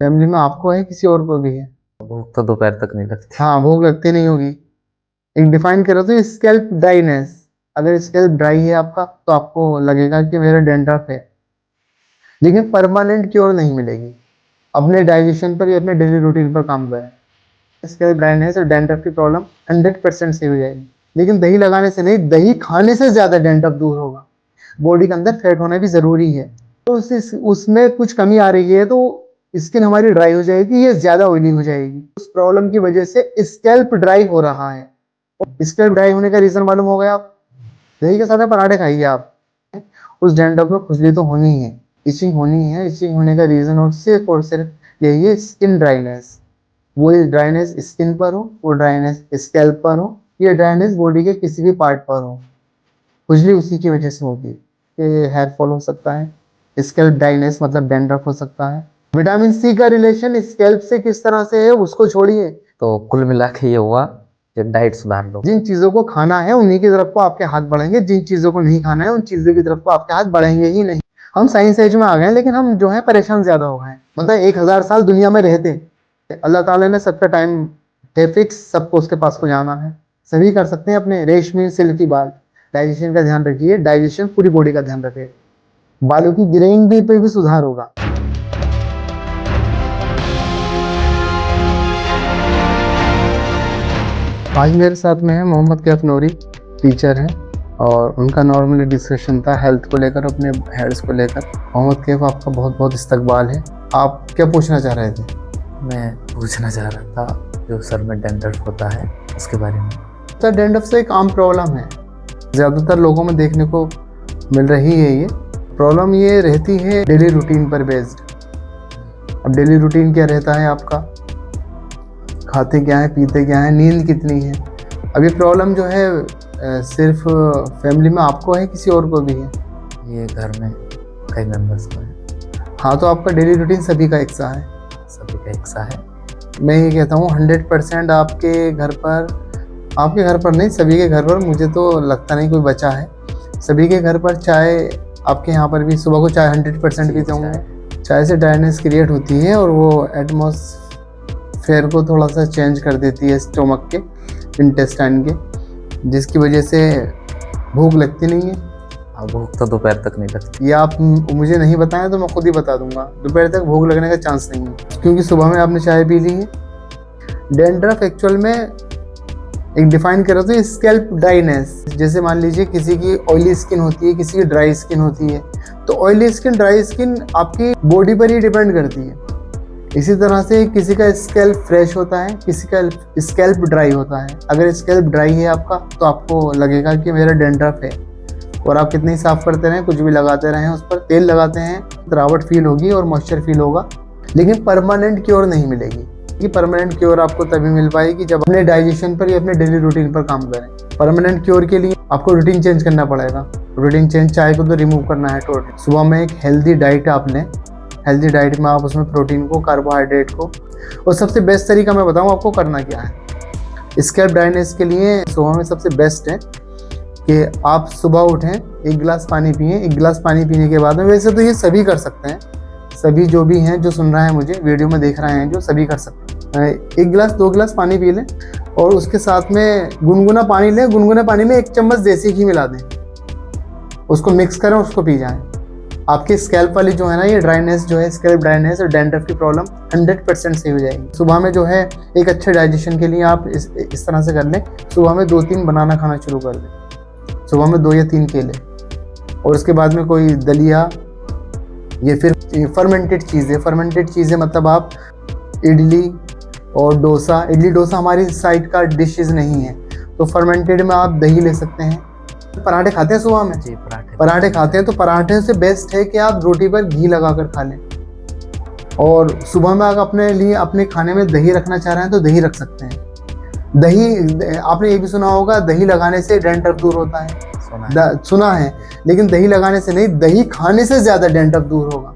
Family में आपको है, किसी और को भी है? भूख तो दोपहर तक नहीं लगती। हाँ, भूख लगती नहीं होगी। एक डिफाइन करो तो स्कैल्प ड्राइनेस। अगर स्कैल्प ड्राई है आपका तो आपको लगेगा कि मेरा डेंड्रफ है, लेकिन परमानेंट क्योर नहीं मिलेगी। अपने डाइजेशन पर या अपने डेली रूटीन पर काम करें, स्कैल्प ड्राइनेस और डेंड्रफ की प्रॉब्लम 100% सही हो जाएगी। लेकिन दही लगाने से नहीं, दही खाने से ज्यादा डेंड्रफ दूर होगा। बॉडी के अंदर फैट होना भी जरूरी है, तो उसमें कुछ कमी आ रही है तो स्किन हमारी ड्राई हो जाएगी, ये ज्यादा ऑयली हो जाएगी। उस प्रॉब्लम की वजह से स्कैल्प ड्राई हो रहा है। स्कैल्प ड्राई होने का रीजन मालूम हो गया आप? दही के साथ में पराठे खाइए आप, उस डेंड्रफ में खुजली तो होनी है, इचिंग होनी है। इचिंग होने का रीजन और सिर्फ यही है, स्किन ड्राइनेस। वो ड्राइनेस स्किन पर हो, वो ड्राइनेस स्कैल्प पर हो, ये ड्राइनेस बॉडी के किसी भी पार्ट पर हो, खुजली उसी की वजह से होगी। ये हेयर फॉल हो सकता है, स्कैल्प ड्राइनेस मतलब डैंड्रफ हो सकता है। विटामिन सी का रिलेशन स्कैल्प से किस तरह से है उसको छोड़िए। तो कुल मिला के ये हुआ कि डाइट सुधार लो। जिन चीजों को खाना है उन्हीं की तरफ को आपके हाथ बढ़ेंगे, जिन चीजों को नहीं खाना है उन चीजों की तरफ को आपके हाथ बढ़ेंगे ही नहीं। हम साइंस एज में आ गए, लेकिन हम जो है परेशान ज्यादा हो गए। मतलब 1000 साल दुनिया में रहते, अल्लाह ताला ने सबका टाइम है फिक्स, सबको उसके पास को जाना है। सभी कर सकते हैं अपने रेशमी सिल्की बाल। डाइजेशन का ध्यान रखिए, डाइजेशन पूरी बॉडी का ध्यान रखिए, बालों की ग्रेइंग पे भी सुधार होगा। आज मेरे साथ में है मोहम्मद कैफ नूरी, टीचर हैं, और उनका नॉर्मली डिस्कशन था हेल्थ को लेकर, अपने हेल्थ को लेकर। मोहम्मद कैफ, आपका बहुत बहुत इस्तकबाल है। आप क्या पूछना चाह रहे थे? मैं पूछना चाह रहा था जो सर में डेंड्रफ होता है उसके बारे में। सर, डेंड्रफ से एक आम प्रॉब्लम है, ज़्यादातर लोगों में देखने को मिल रही है। ये प्रॉब्लम ये रहती है डेली रूटीन पर बेस्ड। अब डेली रूटीन क्या रहता है आपका, खाते क्या है, पीते क्या है, नींद कितनी है। अब ये प्रॉब्लम जो है सिर्फ फैमिली में आपको है, किसी और को भी है? ये घर में कई मेंबर्स को है। हाँ, तो आपका डेली रूटीन सभी का हिस्सा है। सभी का हिस्सा है। मैं ये कहता हूँ 100% आपके घर पर नहीं, सभी के घर पर, मुझे तो लगता नहीं कोई बचा है। सभी के घर पर चाय, आपके यहाँ पर भी सुबह को चाय 100% पीते होंगे। चाय से ड्राइनेस क्रिएट होती है और वो एटमॉस्फेयर को थोड़ा सा चेंज कर देती है स्टोमक के, इंटेस्टाइन के, जिसकी वजह से भूख लगती नहीं है। भूख तो दोपहर तक नहीं लगती। ये आप मुझे नहीं बताएं तो मैं खुद ही बता दूंगा, दोपहर तक भूख लगने का चांस नहीं है, क्योंकि सुबह में आपने चाय पी ली है। डेंड्रफ एक्चुअल में एक डिफाइन करो तो स्कैल्प ड्राइनेस। जैसे मान लीजिए किसी की ऑयली स्किन होती है, किसी की ड्राई स्किन होती है, तो ऑयली स्किन, ड्राई स्किन आपकी बॉडी पर ही डिपेंड करती है। इसी तरह से किसी का स्कैल्प फ्रेश होता है, किसी का स्कैल्प ड्राई होता है। अगर स्कैल्प ड्राई है आपका तो आपको लगेगा कि मेरा डेंड्रफ है, और आप कितने ही साफ करते रहें, कुछ भी लगाते रहें, उस पर तेल लगाते हैं, तरावट फील होगी और मॉइस्चर फील होगा, लेकिन परमानेंट क्योर नहीं मिलेगी। कि परमानेंट क्योर आपको तभी मिल पाएगी जब अपने डाइजेशन पर या अपने डेली रूटीन पर काम करें। परमानेंट क्योर के लिए आपको रूटीन चेंज करना पड़ेगा। रूटीन चेंज, चाय को तो रिमूव करना है टोटल। सुबह में एक हेल्दी डाइट आप लें, हेल्दी डाइट में आप उसमें प्रोटीन को, कार्बोहाइड्रेट को, और सबसे बेस्ट तरीका मैं बताऊँ आपको करना क्या है। स्कैल्प ड्राइनेस के लिए सुबह में सबसे बेस्ट है कि आप सुबह उठें, 1 गिलास पानी पिएं। 1 गिलास पानी पीने के बाद में, वैसे तो ये सभी कर सकते हैं, सभी जो भी हैं, जो सुन रहे हैं मुझे, वीडियो में देख रहे हैं, जो सभी कर सकते हैं। 1 गिलास 2 गिलास पानी पी लें, और उसके साथ में गुनगुना पानी लें। गुनगुना पानी में 1 चम्मच देसी घी मिला दें, उसको मिक्स करें, उसको पी जाएं। आपकी स्कैल्प वाली जो है ना, ये ड्राइनेस जो है, स्कैल्प ड्राइनेस और डेंड्रफ की प्रॉब्लम 100% सही हो जाएगी। सुबह में जो है एक अच्छे डाइजेशन के लिए आप इस तरह से कर लें, सुबह में 2-3 बनाना खाना शुरू कर दें, सुबह में 2 या 3 केले, और उसके बाद में कोई दलिया या फिर फर्मेंटेड चीज़ें मतलब आप इडली और डोसा, इडली डोसा हमारी साइड का डिशेज नहीं है, तो फर्मेंटेड में आप दही ले सकते हैं। पराठे खाते हैं सुबह में? जी, पराठे खाते हैं, तो पराठे से बेस्ट है कि आप रोटी पर घी लगाकर खा लें। और सुबह में अगर अपने लिए अपने खाने में दही रखना चाह रहे हैं तो दही रख सकते हैं। दही, आपने ये भी सुना होगा, दही लगाने से डेंड्रफ दूर होता है। सुना है, लेकिन दही लगाने से नहीं, दही खाने से ज्यादा डेंड्रफ दूर होगा।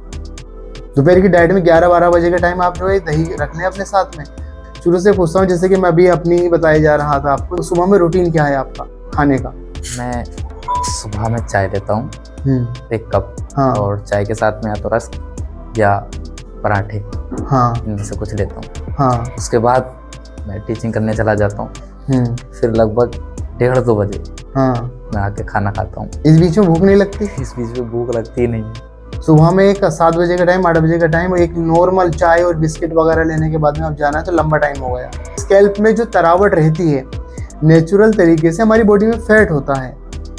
दोपहर की डाइट में 11-12 बजे के टाइम आप जो है दही रख लें अपने साथ में। शुरू से पूछता हूँ, जैसे कि मैं अभी अपनी ही बताया जा रहा था आपको, तो सुबह में रूटीन क्या है आपका खाने का? मैं सुबह में चाय लेता हूँ 1 कप, हाँ। और चाय के साथ में या तो रस्क या पराठे। हाँ इनमें से कुछ लेता हूँ। हाँ। उसके बाद मैं टीचिंग करने चला जाता हूँ। फिर लगभग 1:30-2 बजे हाँ। मैं आके खाना खाता हूँ। इस बीच में भूख नहीं लगती? इस बीच में भूख लगती ही नहीं है। सुबह में एक 7 बजे का टाइम, 8 बजे का टाइम, एक नॉर्मल चाय और बिस्किट वगैरह लेने के बाद में अब जाना है तो लंबा टाइम हो गया। स्कैल्प में जो तरावट रहती है नेचुरल तरीके से हमारी बॉडी में फैट होता है।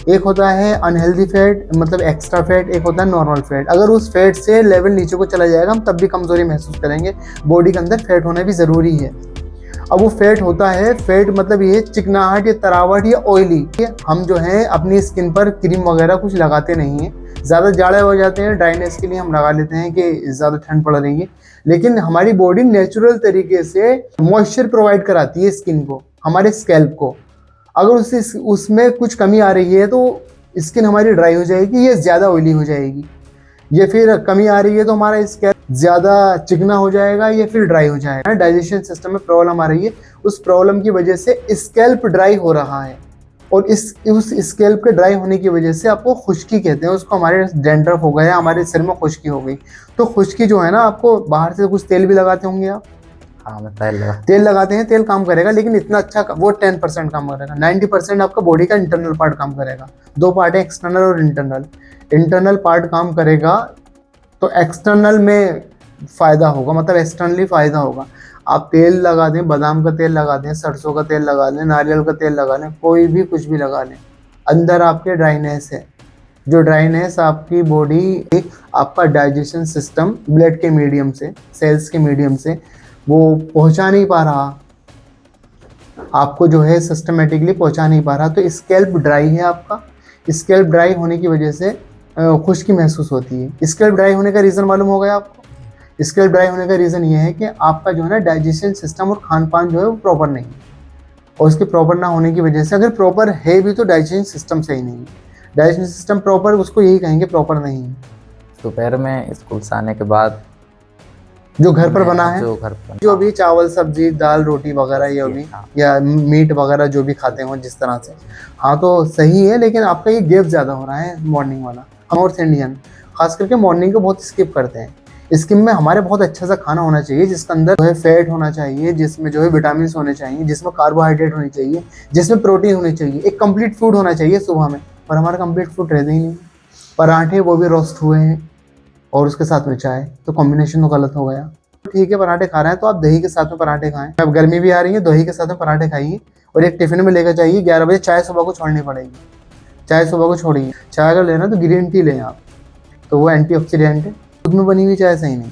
एक होता है अनहेल्दी फैट, मतलब एक्स्ट्रा फैट, एक होता है नॉर्मल फैट। अगर उस फैट से लेवल नीचे को चला जाएगा हम तब भी कमजोरी महसूस करेंगे। बॉडी के अंदर फैट होना भी ज़रूरी है। अब वो फैट होता है, फैट मतलब ये चिकनाहट या तरावट या ऑयली। हम जो है अपनी स्किन पर क्रीम वगैरह कुछ लगाते नहीं हैं। ज़्यादा जाड़े हो जाते हैं, ड्राइनेस के लिए हम लगा लेते हैं कि ज़्यादा ठंड पड़ रही है, लेकिन हमारी बॉडी नेचुरल तरीके से मॉइस्चर प्रोवाइड कराती है स्किन को, हमारे स्कैल्प को। अगर उसमें कुछ कमी आ रही है तो स्किन हमारी ड्राई हो जाएगी या ज़्यादा ऑयली हो जाएगी, या फिर कमी आ रही है तो हमारा स्कैल्प ज़्यादा चिकना हो जाएगा या फिर ड्राई हो जाएगा। डाइजेशन सिस्टम में प्रॉब्लम आ रही है, उस प्रॉब्लम की वजह से स्कैल्प ड्राई हो रहा है, और उस स्कैल्प के ड्राई होने की वजह से आपको खुश्की कहते हैं उसको। हमारे डैंड्रफ हो गया, हमारे सिर में खुश्की हो गई, तो खुश्की जो है ना, आपको बाहर से कुछ तेल भी लगाते होंगे आप। हाँ, मैं तेल लगाते हैं, तेल काम करेगा, लेकिन इतना अच्छा वो 10% काम करेगा। 90% आपका बॉडी का इंटरनल पार्ट काम करेगा। 2 पार्ट है, एक्सटर्नल और इंटरनल। इंटरनल पार्ट काम करेगा तो एक्सटर्नल में फ़ायदा होगा, मतलब एक्सटर्नली फ़ायदा होगा। आप तेल लगा दें, बादाम का तेल लगा दें, सरसों का तेल लगा लें, नारियल का तेल लगा लें, कोई भी कुछ भी लगा लें, अंदर आपके ड्राइनेस है। जो ड्राइनेस आपकी बॉडी, आपका डाइजेशन सिस्टम ब्लड के मीडियम से, सेल्स के मीडियम से वो पहुंचा नहीं पा रहा, आपको जो है सिस्टमेटिकली पहुंचा नहीं पा रहा, तो स्कैल्प ड्राई है आपका। स्कैल्प ड्राई होने की वजह से खुश्की महसूस होती है। स्कैल्प ड्राई होने का रीज़न मालूम हो गया आपको? स्कैल्प ड्राई होने का रीज़न ये है कि आपका जो है ना डाइजेशन सिस्टम और खान पान जो है वो प्रॉपर नहीं है, और उसके प्रॉपर ना होने की वजह से, अगर प्रॉपर है भी तो डाइजेशन सिस्टम सही नहीं है। डाइजेशन सिस्टम प्रॉपर, उसको यही कहेंगे प्रॉपर नहीं है। दोपहर में स्कूल से आने के बाद जो घर पर बना है, जो भी चावल सब्जी दाल रोटी वगैरह या भी या मीट वगैरह जो भी खाते हो जिस तरह से, हाँ तो सही है, लेकिन आपका ये गैप ज़्यादा हो रहा है मॉर्निंग वाला। हम नॉर्थ इंडियन खास करके मॉर्निंग को बहुत स्किप करते हैं। स्किप में हमारे बहुत अच्छा सा खाना होना चाहिए, जिसके अंदर जो है फैट होना चाहिए, जिसमें जो है विटामिन होने चाहिए, जिसमें कार्बोहाइड्रेट होनी चाहिए, जिसमें प्रोटीन होनी चाहिए, एक कंप्लीट फूड होना चाहिए सुबह में। पर हमारा कंप्लीट फूड रहता ही नहीं। पराठे वो भी रोस्ट हुए हैं और उसके साथ में चाय, तो कॉम्बिनेशन तो गलत हो गया। ठीक है, पराठे खा रहे हैं तो आप दही के साथ में पराठे खाएं। अब गर्मी भी आ रही है, दही के साथ में पराठे खाइए, और एक टिफिन में लेकर जाइए। 11 बजे चाय सुबह को छोड़नी पड़ेगी, चाय सुबह को छोड़िए। चाय अगर लेना तो ग्रीन टी लें आप, तो वो एंटीऑक्सीडेंट है। दूध में बनी हुई चाय सही नहीं।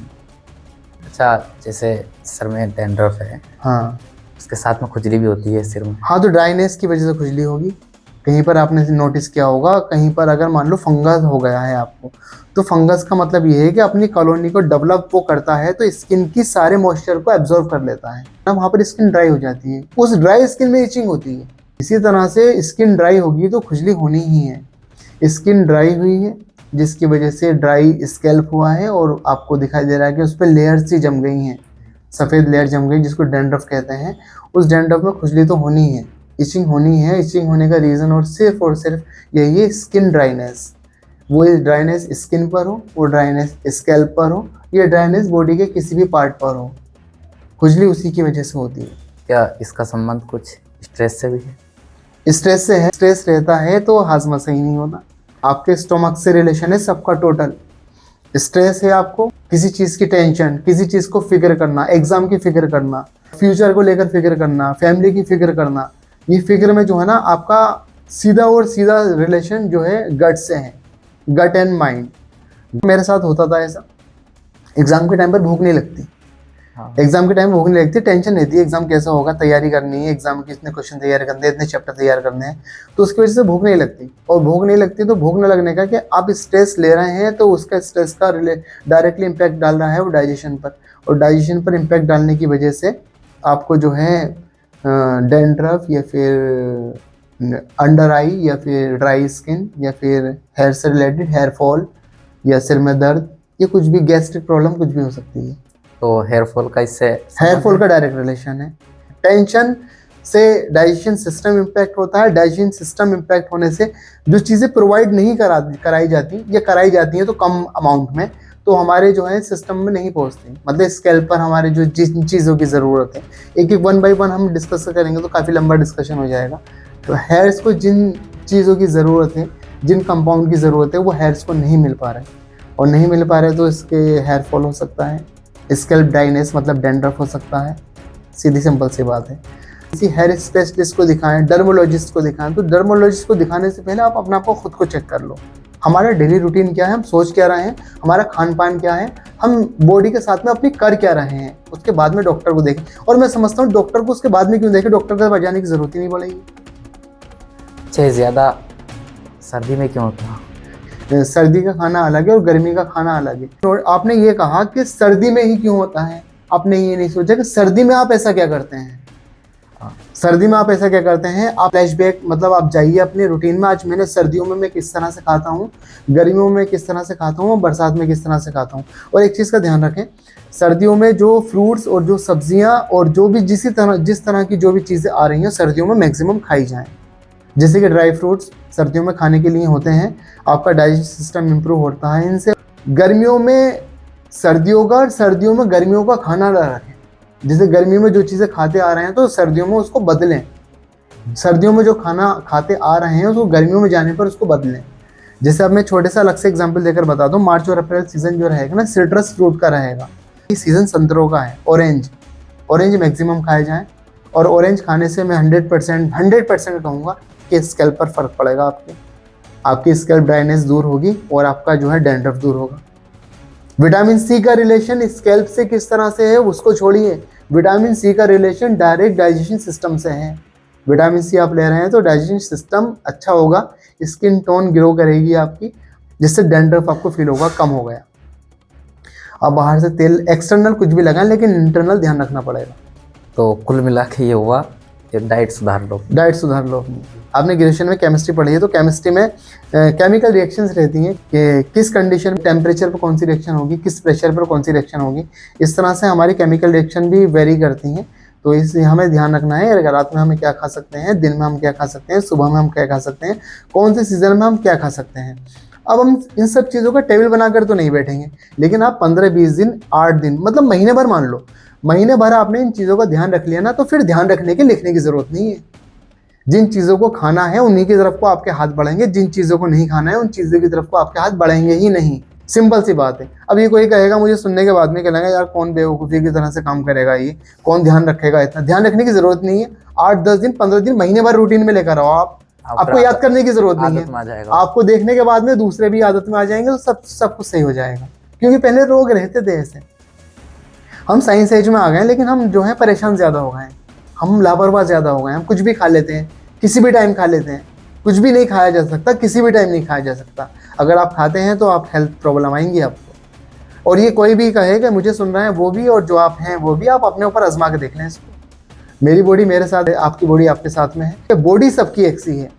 अच्छा, जैसे सर में डैंड्रफ है, हाँ, उसके साथ में खुजली भी होती है सिर में। हाँ, तो ड्राइनेस की वजह से खुजली होगी। कहीं पर आपने नोटिस किया होगा, कहीं पर अगर मान लो फंगस हो गया है आपको, तो फंगस का मतलब ये है कि अपनी कॉलोनी को डेवलप वो करता है, तो स्किन की सारे मॉइस्चर को एब्जॉर्ब कर लेता है ना, वहाँ पर स्किन ड्राई हो जाती है। उस ड्राई स्किन में इचिंग होती है। इसी तरह से स्किन ड्राई होगी तो खुजली होनी ही है। स्किन ड्राई हुई है जिसकी वजह से ड्राई स्कैल्प हुआ है, और आपको दिखाई दे रहा है कि उस पर लेयर्स सी जम गई हैं, सफ़ेद लेयर जम गई, जिसको डैंड्रफ कहते हैं। उस डैंड्रफ में खुजली तो होनी है, इचिंग होनी है। इचिंग होने का रीज़न और सिर्फ यही है, स्किन ड्राइनेस। वो ड्राइनेस स्किन पर हो, वो ड्राइनेस स्कैल्प पर हो, या ड्राइनेस बॉडी के किसी भी पार्ट पर हो, खुजली उसी की वजह से होती है। क्या इसका संबंध कुछ स्ट्रेस से भी है? स्ट्रेस से है। स्ट्रेस रहता है तो हाजमा सही नहीं होता। आपके स्टोमक से रिलेशन है सबका टोटल। स्ट्रेस है आपको किसी चीज़ की टेंशन, किसी चीज़ को फिक्र करना, एग्ज़ाम की फिक्र करना, फ्यूचर को लेकर फिक्र करना, फैमिली की फिक्र करना। ये फिक्र में जो है ना, आपका सीधा और सीधा रिलेशन जो है गट से है, गट एंड माइंड। मेरे साथ होता था ऐसा। एग्ज़ाम के टाइम पर भूख नहीं लगती। हाँ। एग्जाम के टाइम भूख नहीं लगती, टेंशन रहती है एग्जाम कैसा होगा, तैयारी करनी है, एग्जाम की इतने क्वेश्चन तैयार करने हैं, इतने चैप्टर तैयार करने हैं, तो उसकी वजह से भूख नहीं लगती। और भूख नहीं लगती तो भूख न लगने का कि आप स्ट्रेस ले रहे हैं, तो उसका स्ट्रेस का डायरेक्टली इम्पैक्ट डाल रहा है वो डाइजेशन पर, और डाइजेशन पर इम्पैक्ट डालने की वजह से आपको जो है डैंड्रफ या फिर अंडर आई या फिर ड्राई स्किन या फिर हेयर से रिलेटेड हेयर फॉल या सिर में दर्द या कुछ भी गैस्ट्रिक प्रॉब्लम कुछ भी हो सकती है। तो हेयर फॉल का इससे हेयर फॉल का डायरेक्ट रिलेशन है। टेंशन से डाइजेशन सिस्टम इम्पैक्ट होता है। डाइजेशन सिस्टम इम्पैक्ट होने से जो चीज़ें प्रोवाइड नहीं कराई जाती या कराई जाती हैं तो कम अमाउंट में, तो हमारे जो है सिस्टम में नहीं पहुंचती, मतलब स्कैल्प पर हमारे जो जिन चीज़ों की ज़रूरत है, एक एक 1 बाय 1 हम डिस्कस करेंगे तो काफ़ी लंबा डिस्कशन हो जाएगा। तो हेयर्स को जिन चीज़ों की ज़रूरत है, जिन कंपाउंड की ज़रूरत है, वो हेयर्स को नहीं मिल पा रहा है, और नहीं मिल पा रहा है तो इसके हेयर फॉल हो सकता है, स्कैल्प ड्राइनेस मतलब डैंड्रफ हो सकता है, सीधी सिंपल सी बात है। किसी हेयर स्पेशलिस्ट को दिखाएं, डर्मोलॉजिस्ट को दिखाएं, तो डर्मोलॉजिस्ट को दिखाने से पहले आप अपने आप को खुद को चेक कर लो, हमारा डेली रूटीन क्या है, हम सोच क्या रहे हैं, हमारा खान पान क्या है, हम बॉडी के साथ में अपनी कर क्या रहे हैं, उसके बाद में डॉक्टर को देखें। और मैं समझता हूँ डॉक्टर को उसके बाद में क्यों देखें, डॉक्टर के पास जाने की जरूरत ही नहीं पड़ेगी। अच्छा, ज़्यादा सर्दी में क्यों होता है? सर्दी का खाना अलग है और गर्मी का खाना अलग है। और आपने ये कहा कि सर्दी में ही क्यों होता है, आपने ये नहीं सोचा कि सर्दी में आप ऐसा क्या करते हैं। सर्दी में आप ऐसा क्या करते हैं, आप फ्लैशबैक मतलब आप जाइए अपने रूटीन में, आज मैंने सर्दियों में मैं किस तरह से खाता हूँ, गर्मियों में किस तरह से खाता हूँ, बरसात में किस तरह से खाता हूँ। और एक चीज़ का ध्यान रखें, सर्दियों में जो फ्रूट्स और जो सब्जियाँ और जो भी जिस तरह की जो भी चीज़ें आ रही हैं सर्दियों में मैक्सिमम खाई जाएँ। जैसे कि ड्राई फ्रूट्स सर्दियों में खाने के लिए होते हैं, आपका डाइजेस्ट सिस्टम इम्प्रूव होता है इनसे। गर्मियों में सर्दियों का और सर्दियों में गर्मियों का खाना ना रखें। जैसे गर्मियों में जो चीज़ें खाते आ रहे हैं तो सर्दियों में उसको बदलें, सर्दियों में जो खाना खाते आ रहे हैं उसको गर्मियों में जाने पर उसको बदलें। जैसे अब मैं छोटे सा अलग से एग्जांपल देकर बता दूं, मार्च और अप्रैल सीजन जो रहेगा ना सिट्रस फ्रूट का रहेगा, ये सीजन संतरों का है। ऑरेंज मैक्सिमम खाए जाएँ, और ऑरेंज खाने से मैं 100% कहूँगा कि स्कैल्प पर फर्क पड़ेगा, आपकी स्कैल्प ड्राइनेस दूर होगी और आपका जो है डैंड्रफ दूर होगा। विटामिन सी का रिलेशन स्कैल्प से किस तरह से है उसको छोड़िए, विटामिन सी का रिलेशन डायरेक्ट डाइजेशन सिस्टम से है। विटामिन सी आप ले रहे हैं तो डाइजेशन सिस्टम अच्छा होगा, स्किन टोन ग्रो करेगी आपकी, जिससे डैंड्रफ आपको फील होगा कम हो गया। आप बाहर से तेल एक्सटर्नल कुछ भी लगाएं लेकिन इंटरनल ध्यान रखना पड़ेगा। तो कुल मिला के ये हुआ कि डाइट सुधार लो। आपने ग्रेजुएशन में केमिस्ट्री पढ़ी है, तो केमिस्ट्री में केमिकल रिएक्शंस रहती हैं कि किस कंडीशन टेम्परेचर पर कौन सी रिएक्शन होगी, किस प्रेशर पर कौन सी रिएक्शन होगी, इस तरह से हमारी केमिकल रिएक्शन भी वेरी करती हैं। तो इसलिए हमें ध्यान रखना है रात में हमें क्या खा सकते हैं, दिन में हम क्या खा सकते हैं, सुबह में हम क्या खा सकते हैं, कौन से सीजन में हम क्या खा सकते हैं। अब हम इन सब चीज़ों का टेबल बनाकर तो नहीं बैठेंगे, लेकिन आप 15-20 दिन 8 दिन मतलब महीने भर मान लो, महीने भर आपने इन चीज़ों का ध्यान रख लिया ना, तो फिर ध्यान रखने के लिखने की ज़रूरत नहीं है। जिन चीज़ों को खाना है उन्हीं की तरफ को आपके हाथ बढ़ेंगे, जिन चीज़ों को नहीं खाना है उन चीज़ों की तरफ को आपके हाथ बढ़ेंगे ही नहीं। सिंपल सी बात है। अब ये कोई कहेगा मुझे सुनने के बाद में कहना यार कौन बेवकूफ़ी की तरह से काम करेगा, ये कौन ध्यान रखेगा, इतना ध्यान रखने की ज़रूरत नहीं है। 8-10 दिन 15 दिन महीने भर रूटीन में लेकर आओ, आपको याद करने की ज़रूरत नहीं है। आपको देखने के बाद में दूसरे भी आदत में आ जाएंगे, तो सब कुछ सही हो जाएगा। क्योंकि पहले लोग रहते थे ऐसे, हम साइंस एज में आ गए लेकिन हम जो है परेशान ज़्यादा हो गए हैं, हम लापरवाह ज़्यादा हो गए हैं। हम कुछ भी खा लेते हैं, किसी भी टाइम खा लेते हैं, कुछ भी नहीं खाया जा सकता, किसी भी टाइम नहीं खाया जा सकता। अगर आप खाते हैं तो आप हेल्थ प्रॉब्लम आएंगी आपको। और ये कोई भी कहे कि मुझे सुन रहे हैं वो भी और जो आप हैं वो भी, आप अपने ऊपर आजमा के देख लें इसको। मेरी बॉडी मेरे साथ है, आपकी बॉडी आपके साथ में है, बॉडी सबकी एक सी है।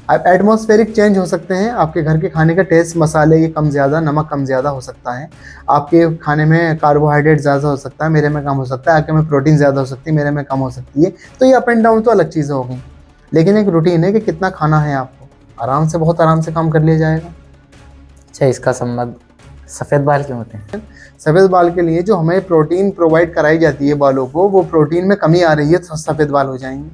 एटमॉस्फेरिक चेंज हो सकते हैं, आपके घर के खाने का टेस्ट, मसाले ये कम ज़्यादा, नमक कम ज़्यादा हो सकता है, आपके खाने में कार्बोहाइड्रेट ज़्यादा हो सकता है, मेरे में कम हो सकता है, आपके में प्रोटीन ज़्यादा हो सकती है, मेरे में कम हो सकती है। तो ये अप एंड डाउन तो अलग चीज़ें हो गई, लेकिन एक रूटीन है कि कितना खाना है आपको, आराम से बहुत आराम से काम कर लिया जाएगा। अच्छा, इसका संबंध सफ़ेद बाल क्यों होते हैं? सफ़ेद बाल के लिए जो हमें प्रोटीन प्रोवाइड कराई जाती है बालों को, वो प्रोटीन में कमी आ रही है तो सफ़ेद बाल हो जाएंगे।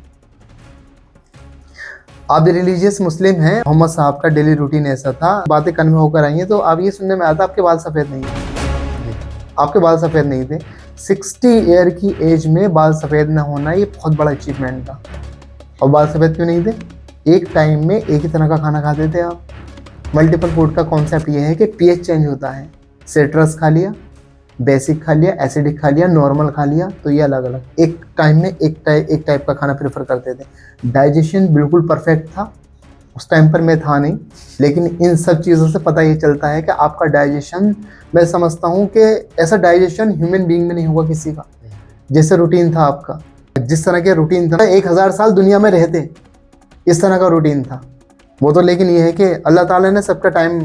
आप रिलीजियस मुस्लिम हैं, मोहम्मद साहब का डेली रूटीन ऐसा था, बातें कन में होकर आई हैं, तो अब ये सुनने में आता आपके बाल सफ़ेद नहीं थे, आपके बाल सफ़ेद नहीं थे। 60 ईयर की एज में बाल सफ़ेद न होना ये बहुत बड़ा अचीवमेंट था। और बाल सफ़ेद क्यों नहीं थे? एक टाइम में एक ही तरह का खाना खाते थे आप। मल्टीपल फूड का कॉन्सेप्ट ये है कि पीएच चेंज होता है, सिट्रस खा लिया, बेसिक खा लिया, एसिडिक खा लिया, नॉर्मल खा लिया, तो ये अलग अलग एक टाइम में एक टाइप का खाना प्रेफर करते थे। डाइजेशन बिल्कुल परफेक्ट था, उस टाइम पर मैं था नहीं, लेकिन इन सब चीज़ों से पता ये चलता है कि आपका डाइजेशन, मैं समझता हूँ कि ऐसा डाइजेशन ह्यूमन बीइंग में नहीं हुआ किसी का, जैसे रूटीन था आपका, जिस तरह के रूटीन था 1000 साल दुनिया में रहते, इस तरह का रूटीन था वो तो। लेकिन ये है कि अल्लाह ताला ने सबका टाइम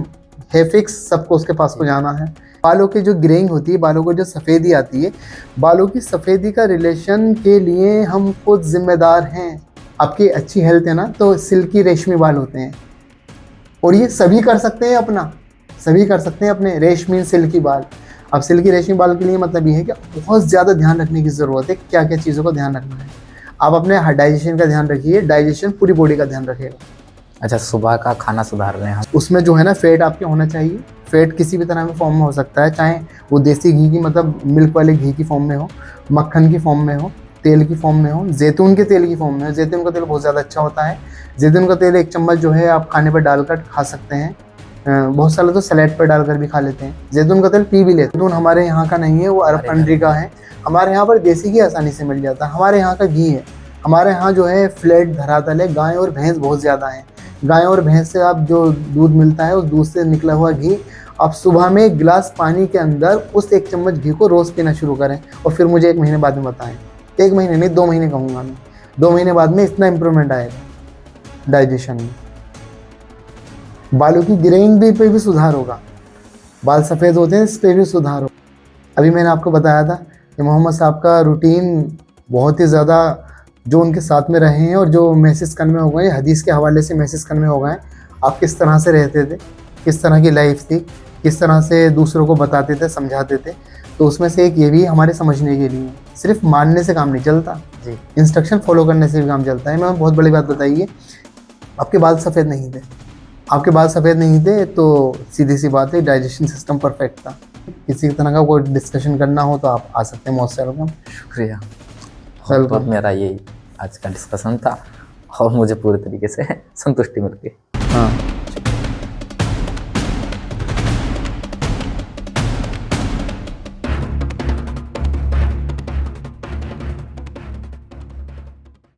है फिक्स, सबको उसके पास को जाना है। बालों की जो ग्रेइंग होती है, बालों को जो सफ़ेदी आती है, बालों की सफ़ेदी का रिलेशन के लिए हम खुद जिम्मेदार हैं। आपकी अच्छी हेल्थ है ना, तो सिल्की रेशमी बाल होते हैं, और ये सभी कर सकते हैं अपना, सभी कर सकते हैं अपने। रेश मीन सिल्की बाल। अब सिल्की रेशमी बाल के लिए मतलब ये है कि बहुत ज़्यादा ध्यान रखने की ज़रूरत है, क्या क्या चीज़ों का ध्यान रखना है। आप अपने डाइजेशन का ध्यान रखिए, डाइजेशन पूरी बॉडी का ध्यान रखेगा। अच्छा, सुबह का खाना सुधार रहे हैं हम। उसमें जो है ना फैट आपके होना चाहिए। फैट किसी भी तरह में फॉर्म में हो सकता है, चाहे वो देसी घी की मतलब मिल्क वाले घी की फॉर्म में हो, मक्खन की फॉर्म में हो, तेल की फॉर्म में हो, जैतून के तेल की फॉर्म में हो। जैतून का तेल बहुत ज़्यादा अच्छा होता है। जैतून का तेल 1 चम्मच जो है आप खाने पर डालकर खा सकते हैं। बहुत सारे तो सलाद पर डालकर भी खा लेते हैं। जैतून का तेल पी भी लेते हैं। जैतून हमारे यहाँ का नहीं है, वो अरब कंट्री का है। हमारे यहाँ पर देसी घी आसानी से मिल जाता है, हमारे यहाँ का घी है। हमारे यहाँ जो है फ्लैट धरातल है, गाय और भैंस बहुत ज़्यादा हैं। गाय और भैंस से आप जो दूध मिलता है उस दूध से निकला हुआ घी आप सुबह में 1 गिलास पानी के अंदर उस 1 चम्मच घी को रोज़ पीना शुरू करें और फिर मुझे 1 महीने बाद में बताएं। 1 महीने नहीं, 2 महीने कहूँगा मैं। 2 महीने बाद में इतना इम्प्रूवमेंट आएगा डाइजेशन में। बालों की ग्रेइंग पे भी सुधार होगा। बाल सफ़ेद होते हैं, इस पर भी सुधार होगा। अभी मैंने आपको बताया था कि मोहम्मद साहब का रूटीन बहुत ही ज़्यादा जो उनके साथ में रहे हैं और जो मैसेज करने में हो गए, हदीस के हवाले से मैसेज करने में हो गए। आप किस तरह से रहते थे, किस तरह की लाइफ थी, किस तरह से दूसरों को बताते थे, समझाते थे, तो उसमें से एक ये भी हमारे समझने के लिए। सिर्फ मानने से काम नहीं चलता जी। इंस्ट्रक्शन फॉलो करने से भी काम चलता है। मैं बहुत बड़ी बात बताइए, आपके बाल सफ़ेद नहीं थे, आपके बाल सफ़ेद नहीं थे तो सीधी सी बात है डाइजेशन सिस्टम परफेक्ट था। किसी तरह का कोई डिस्कशन करना हो तो आप आ सकते हैं, मोस्ट वेलकम। शुक्रिया। तो मेरा यही आज का डिस्कशन था और मुझे पूरी तरीके से संतुष्टि मिल गई। हाँ।